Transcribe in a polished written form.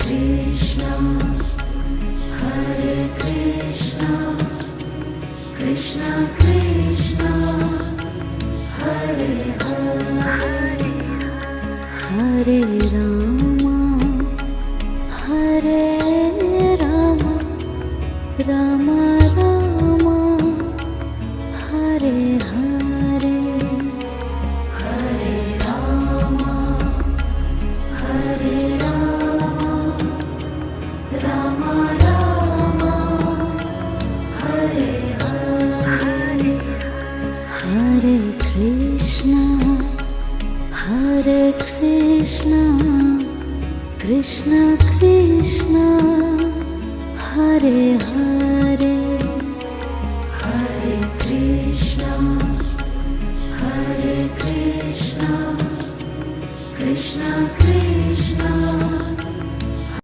Krishna, Hare Krishna, Krishna Krishna, Hare Hare, Hare Rama, Hare Rama, Rama Rama, Hare Hare, Hare Rama, Hare Rama, Rama Rama, Hare Hare, Hare Krishna, Hare Krishna, Krishna Krishna, Hare Hare, Hare Krishna, Hare Krishna, Krishna Krishna,